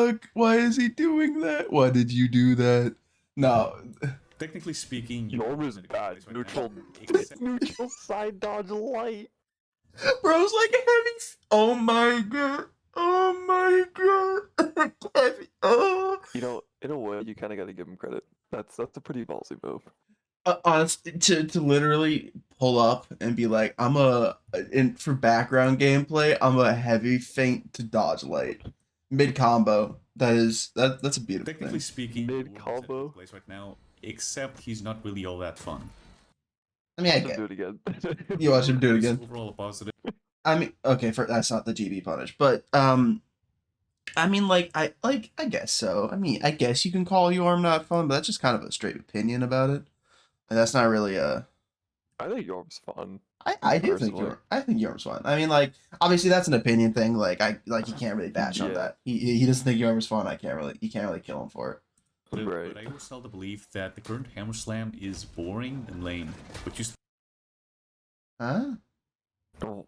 fuck? Why is he doing that? Why did you do that? No. Technically speaking, Yorm is bad. Neutral, neutral side dodge light. Bro's like heavy. Oh my god. Oh my god. Heavy. Oh. You know, in a way, you kind of got to give him credit. That's a pretty ballsy move. Honestly, to literally pull up and be like, for background gameplay, I'm a heavy feint to dodge light. Mid combo. That's a beautiful Technically thing. speaking, Mid combo place right now, except he's not really all that fun. I mean, I do get it again. you watch him do it again. Overall a positive. I mean, okay, that's not the GB punish, but I mean, I guess so. I mean, I guess you can call Yorm not fun, but that's just kind of a straight opinion about it. And that's not really a. I think Yorm's fun. I do think Yorm's fun. I mean, like, obviously that's an opinion thing. You can't really bash on that. He doesn't think Yorm's fun. You can't really kill him for it. But I also held the belief that the current Hammer Slam is boring and lame. But you. Huh? Oh.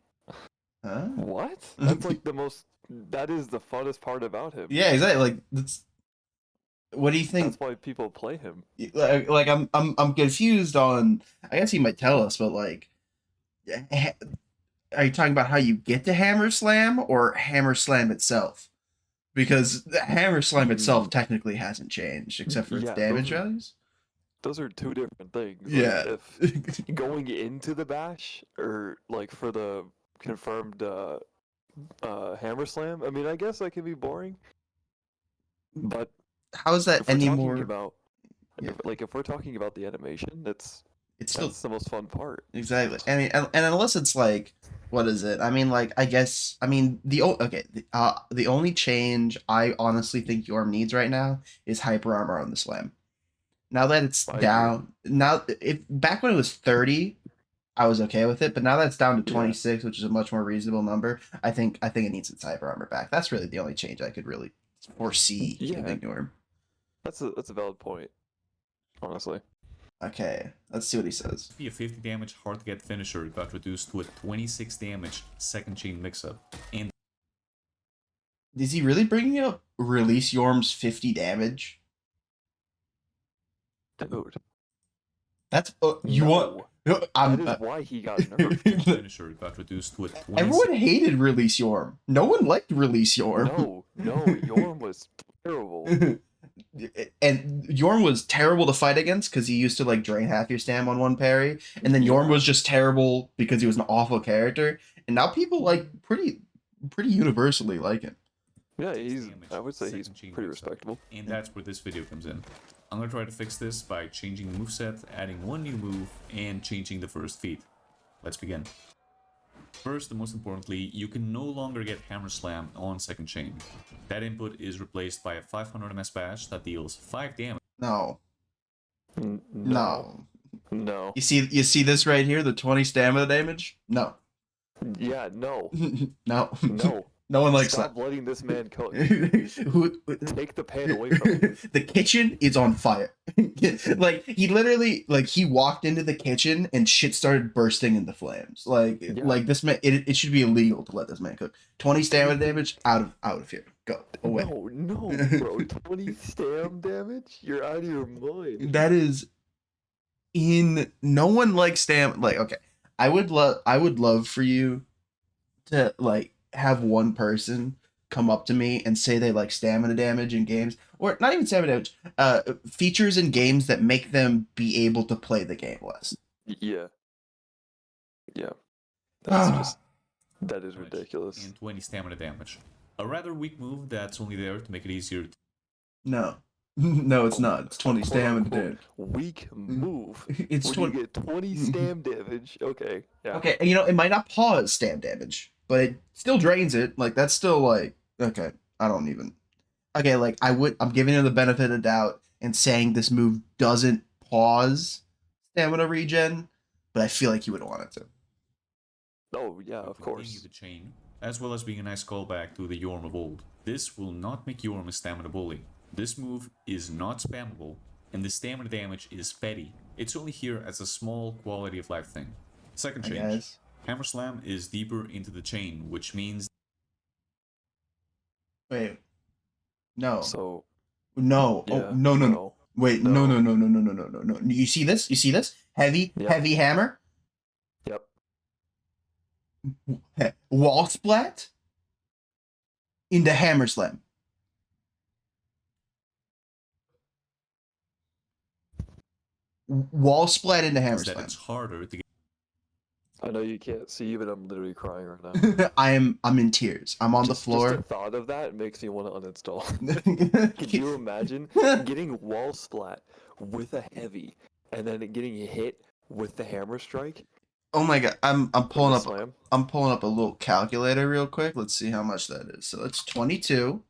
Huh? What? That's like the most. That is the funnest part about him. Yeah, exactly. Like that's. What do you think? That's why people play him. Like I'm confused on. I guess he might tell us, but like, are you talking about how you get to Hammer Slam or Hammer Slam itself? Because the Hammer Slam itself technically hasn't changed, except for its damage values. Those are two different things. Yeah. If going into the bash or like for the confirmed Hammer Slam, I mean, I guess that can be boring. But how is that any more? If we're talking about the animation, that's still the most fun part. Exactly. I mean, and unless it's like, what is it? I mean, like, I guess, I mean, the only change I honestly think Yorm needs right now is hyper armor on the slam. Now that it's down, back when it was 30, I was okay with it, but now that it's down to 26, which is a much more reasonable number, I think it needs its hyper armor back. That's really the only change I could really foresee in Yorm. That's a valid point, honestly. Okay, let's see what he says. Be a 50 damage hard to get finisher got reduced to a 26 damage second chain mix-up. And is he really bringing up release Yorm's 50 damage? Dude, that's you want. That is why he got nerfed. Finisher got reduced to a 26. Everyone hated release Yorm. No one liked release Yorm. No, Yorm was terrible. And Yorm was terrible to fight against because he used to like drain half your stam on one parry, and then Yorm was just terrible because he was an awful character. And now people like pretty universally like him. Yeah, I would say he's pretty respectable. And that's where this video comes in. I'm gonna try to fix this by changing the moveset, adding one new move, and changing the first feat. Let's begin. First, and most importantly, you can no longer get Hammer Slam on second chain. That input is replaced by a 500 MS bash that deals 5 damage. No. No. You see this right here, the 20 stamina damage? No. Yeah, no. No. No. No one likes Stop letting this man cook. Take the pan away from him. The kitchen is on fire. Like he literally, like he walked into the kitchen and shit started bursting into flames. Like this man, it should be illegal to let this man cook. 20 stamina damage, out of here. Go away. No, bro. 20 stam damage? You're out of your mind. That is no one likes stam. Like, okay, I would love for you to like have one person come up to me and say they like stamina damage in games, or not even stamina damage, features in games that make them be able to play the game less. Yeah. That is ridiculous. And 20 stamina damage. A rather weak move that's only there to make it easier. No, it's not. It's 20 stamina damage. Weak move. It's when 20. You get 20 stam damage. Okay. Yeah. Okay, you know, it might not pause stam damage, but it still drains it. Like that's still like okay. I don't even. Okay, like I'm giving him the benefit of doubt and saying this move doesn't pause stamina regen, but I feel like you would want it to. Oh yeah, of course. The chain, as well as being a nice callback to the Yorm of old. This will not make Yorm a stamina bully. This move is not spammable, and the stamina damage is petty. It's only here as a small quality of life thing. Second change. Hammer Slam is deeper into the chain, which means... Wait. No. So No. Oh, yeah, no, no, no. no, Wait, no, no, no. no, no, no, no, no, no, no. You see this? You see this? Heavy, Yep, heavy hammer, yep. wall splat into hammer slam. Wall splat into hammer is that slam. it's harder to get I know you can't see, but I'm literally crying right now. I'm in tears. I'm on the Just the floor. thought of that makes me want to uninstall. Could you imagine getting wall splat with a heavy, and then getting hit with the hammer strike Oh my god, I'm or pulling the up slam? I'm pulling up a little calculator real quick. Let's see how much that is. So it's 22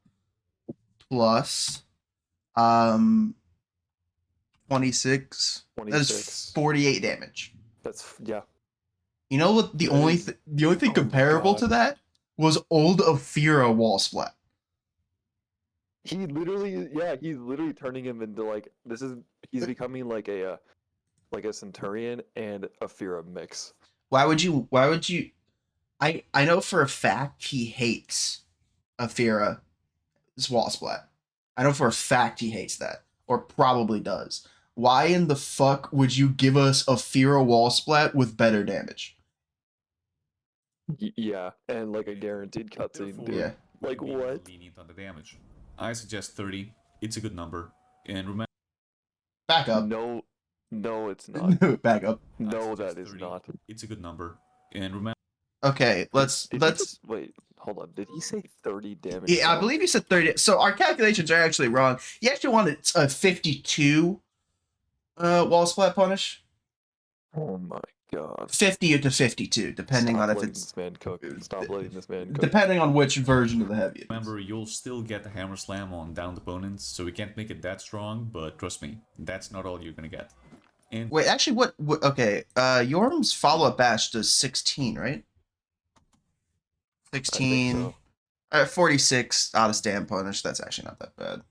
plus um 26. That is 26. 48 damage. That's yeah. You know what? That is. The only thing Oh my comparable to god. that was old Ophira wall splat. He literally, yeah, he's literally turning him into like this is. He's becoming like a centurion and a Fira mix. Why would you? Why would you? I know for a fact he hates Ophira's wall splat. I know for a fact he hates that, or probably does. Why in the fuck would you give us a Ophira wall splat with better damage? Yeah, and like a guaranteed cutscene, therefore dude. Yeah. Like being what? lenient on the damage. I suggest 30. It's a good number. And remember, Back up. No, no, it's not. Back up. No, suggest that is 30. not. It's a good number. And remember, Okay, Did he just wait? Hold on. Did he say 30 damage? Yeah, I believe you said 30. So our calculations are actually wrong. You actually wanted a 52 wall splat punish. Oh my god. 50 to 52, depending Stop on if letting it's this man cook. Stop letting this man cook. depending on which version of the heavy it is. remember, you'll still get the hammer slam on downed opponents, so we can't make it that strong, but trust me, that's not all you're gonna get. And Wait, actually, what okay, Yorm's follow-up bash does 16, right? I think 16, so. 46 out of stand punish. That's actually not that bad.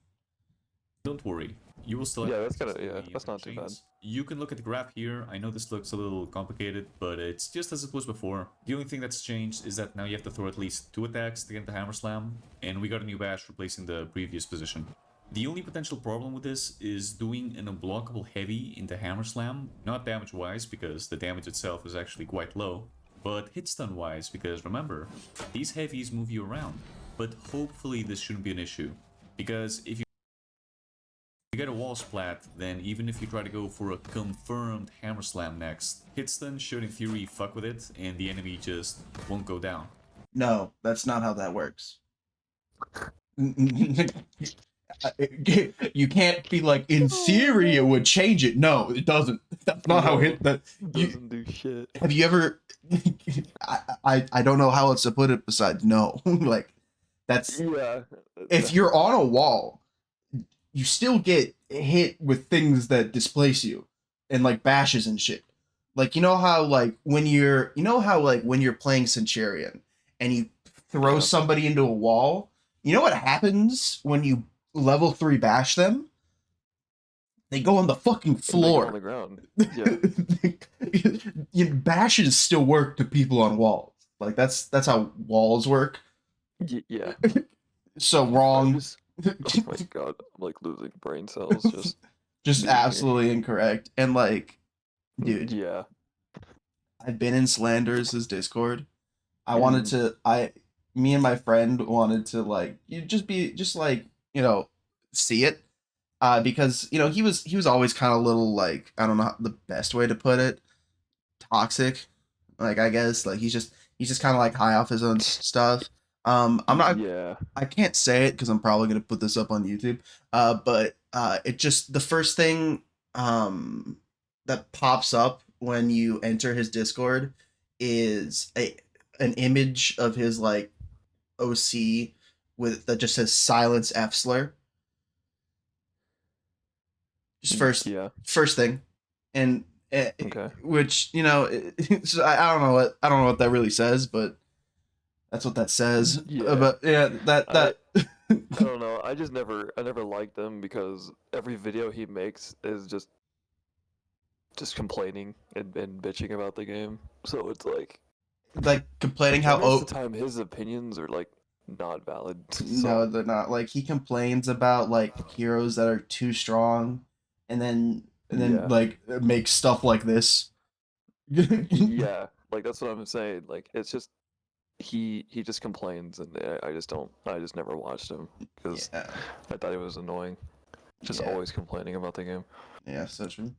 don't worry, you will still Yeah, have that's access kinda- to yeah, the that's not too bad. chains. You can look at the graph here. I know this looks a little complicated, but it's just as it was before. The only thing that's changed is that now you have to throw at least 2 attacks to get the hammer slam, and we got a new bash replacing the previous position. The only potential problem with this is doing an unblockable heavy into hammer slam, not damage wise because the damage itself is actually quite low, but hit stun wise because remember, these heavies move you around. But hopefully this shouldn't be an issue, because if you get a wall splat, then even if you try to go for a confirmed hammer slam next, hit stun should in theory fuck with it and the enemy just won't go down. No, that's not how that works. You can't be like, in theory it would change it. No, it doesn't. That's not how hit that. Doesn't do shit. Have you ever? I don't know how else to put it besides no. Like that's Yeah. if you're on a wall, you still get hit with things that displace you and like bashes and shit. Like you know how like when you're playing Centurion and you throw Yeah. somebody into a wall, you know what happens when you level 3 bash them? They go on the fucking They go on floor. the ground. Yeah. Bashes still work to people on walls. Like that's how walls work. Yeah. So I'm wrong. just, oh my god, I'm like losing brain cells just Just being here. absolutely incorrect. And like, dude, Yeah. I've been in Slanderous' Discord. Mm. Me and my friend wanted to like, see it. Because he was always kind of a little like, I don't know the best way to put it, toxic. Like I guess like he's just kind of like high off his own stuff. Yeah. I can't say it because I'm probably gonna put this up on YouTube. But it just the first thing that pops up when you enter his Discord is an image of his like OC with that just says silence F slur. Just first thing, and Okay. which so I don't know what that really says, but that's what that says. Yeah. But yeah, that I don't know. I never liked him because every video he makes is just complaining and bitching about the game. So it's like like complaining how most of the time his opinions are like not valid. No, So they're not. Like he complains about like heroes that are too strong, and then yeah, like makes stuff like this. yeah, like that's what I'm saying. Like it's just he just complains, and I just don't. I just never watched him because Yeah, I thought he was annoying. Just yeah, always complaining about the game. yeah. So true.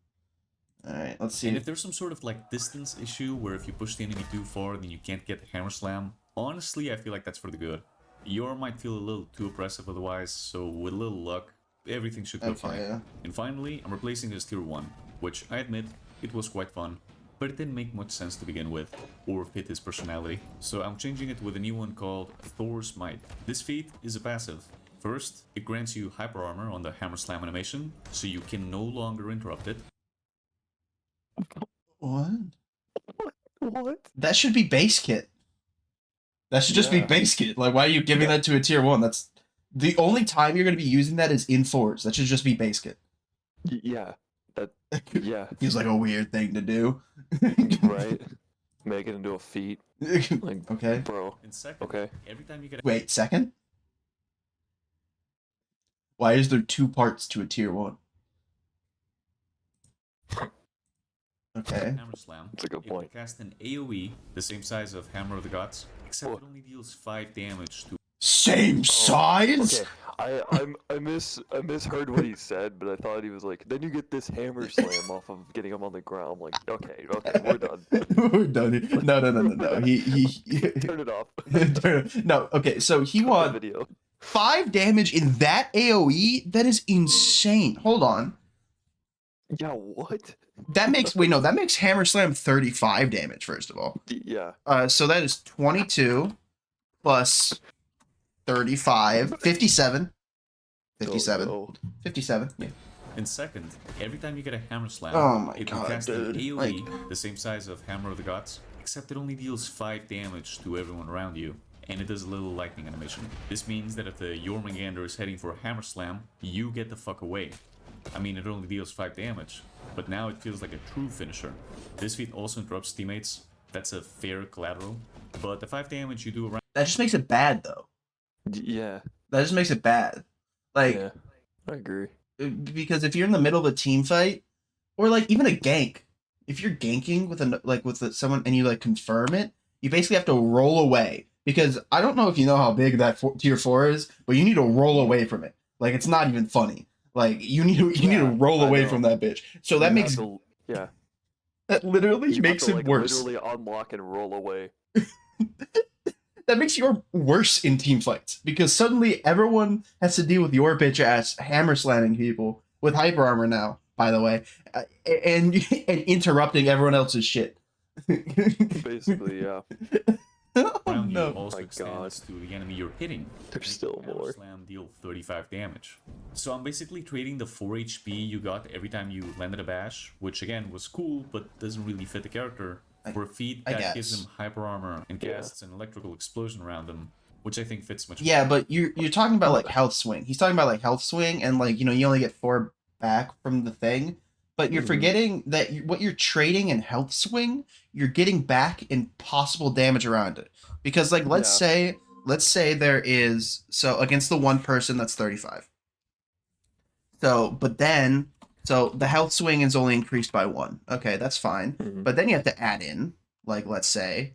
All right, let's And see. if there's some sort of like distance issue where if you push the enemy too far, then you can't get the hammer slam, honestly, I feel like that's for the good. Yor might feel a little too oppressive otherwise, so with a little luck, everything should go Okay, fine. yeah. And finally, I'm replacing this tier 1, which I admit, it was quite fun, but it didn't make much sense to begin with, or fit his personality. So I'm changing it with a new one called Thor's Might. This feat is a passive. First, it grants you hyper armor on the hammer slam animation, so you can no longer interrupt it. What? What? That should be base kit. That should just be Yeah. base kit. Like, why are you giving that to a tier 1? That's the only time you're going to be using that is in fours. That should just be base kit. Yeah. That. Yeah. Feels like a weird thing to do. Right. Make it into a feat. Like, Okay. bro. And second, Okay. every time you get a Wait, second? Why is there 2 parts to a tier 1? Okay. hammer slam, That's a good it will point. cast an AoE the same size of Hammer of the Gods, except it only deals 5 damage to. Same size? Okay. I misheard what he said, but I thought he was like, then you get this hammer slam off of getting him on the ground. I'm like, okay, we're done. We're done. No. He Turn it off. no, okay, so he Cut the won video. 5 damage in that AoE? That is insane. Hold on. Yeah, what? That makes Hammer Slam 35 damage, first of all. Yeah. So that is 22 plus 35, 57. 57. Oh, no. 57. Yeah. And second, every time you get a Hammer Slam, Oh my it will God, cast an dude. AoE the same size of Hammer of the Gods, except it only deals 5 damage to everyone around you, and it does a little lightning animation. This means that if the Jormungandr is heading for a Hammer Slam, you get the fuck away. I mean, it only deals 5 damage, but now it feels like a true finisher. This feat also interrupts teammates. That's a fair collateral, but the 5 damage you do around. That just makes it bad, though. Yeah. That just makes it bad. Like, Yeah. I agree. because if you're in the middle of a team fight, or like even a gank, if you're ganking with someone and you like confirm it, you basically have to roll away. Because I don't know if you know how big that tier 4 is, but you need to roll away from it. Like, it's not even funny. Like, you need to roll I away know. from that bitch. So You that have makes to- yeah. that literally You have makes to, it like, worse. Literally unlock and roll away. That makes your worse in team fights because suddenly everyone has to deal with your bitch ass hammer slamming people with hyper armor now. By the way, and interrupting everyone else's shit. Basically, yeah. Oh, Around you no. also My extends to the enemy you're hitting. There's Make still Hammer more. Slam deal 35 damage. So I'm basically trading the 4 HP you got every time you landed a bash, which again was cool, but doesn't really fit the character, for a feat I that gives guess. him hyper armor and Yeah. casts an electrical explosion around him, which I think fits much Yeah, but you're talking about like health swing. He's talking about like health swing, and like you only get 4 back from the thing. But you're Mhm. forgetting that what you're trading in health swing, you're getting back in possible damage around it. Because like let's say there is against the one person that's 35. So the health swing is only increased by 1. Okay, that's fine. Mhm. But then you have to add in, like let's say,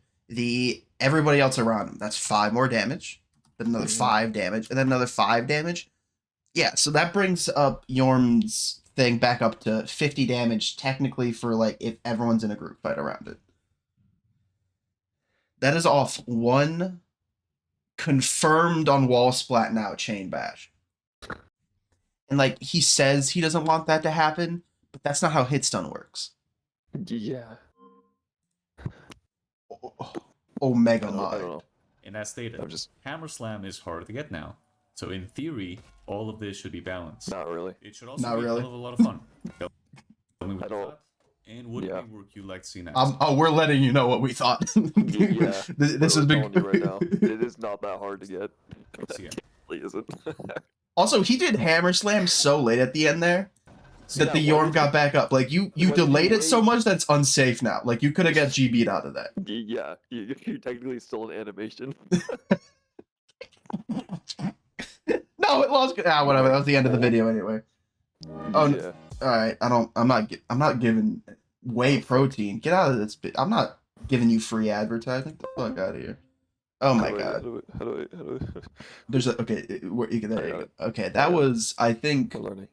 everybody else around him. That's 5 more damage, then another Mhm. 5 damage, and then another 5 damage. Yeah, so that brings up Yorm's thing back up to 50 damage technically for like if everyone's in a group fight around it. That is off 1 confirmed on wall splat now chain bash. And like he says he doesn't want that to happen, but that's not how hitstun works. Yeah. Omega I don't mod. know. And as stated, I'm just Hammer Slam is hard to get now. So in theory, all of this should be balanced. not really. It should also Not be really. a hell of a lot of fun. Tell me what I you don't- thought, and what Yeah. rework you'd like to see next. We're letting you know what we thought. Yeah. This We're is big. telling you right now. It is not that hard to get. See ya. It really isn't. Also, he did hammer slam so late at the end there that the Yeah, why Yorm did got back up. Like you why did you delayed it so wait? much that it's unsafe now. Like you could have got GB'd out of that. Yeah, you're technically still in animation. No, it lost. Whatever. That was the end of the video anyway. Oh, Yeah. all right. I'm not giving whey protein. Get out of this. I'm not giving you free advertising. Get the fuck out of here. Oh my god. How do I? There's a okay. You can, there I you got go. it. Okay, I that got it. was. We're learning.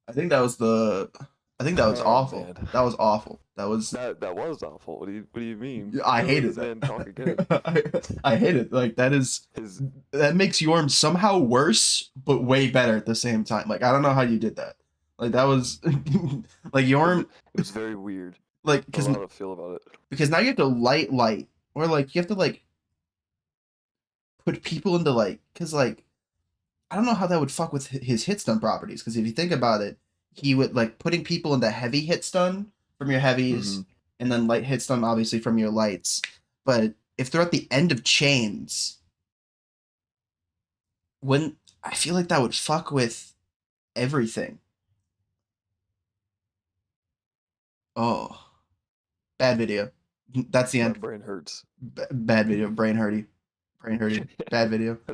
I think that was the. I think that was Oh, awful. man. That was awful. That was. That was awful. What do you mean? I Never heard hated this man talk again. that. I hate it. Like that is. His That makes Yorm somehow worse, but way better at the same time. Like I don't know how you did that. Like that was like Yorm. it was very weird. Like I don't know how to feel about it. because now you have to light, or like you have to like put people into like because like I don't know how that would fuck with his hit stun properties. Because if you think about it, he would like putting people into heavy hit stun from your heavies, and then light hit stun obviously from your lights. But if they're at the end of chains, when I feel like that would fuck with everything. Oh, bad video. That's the My end. brain hurts. Bad video. Brain hurty. Bad video.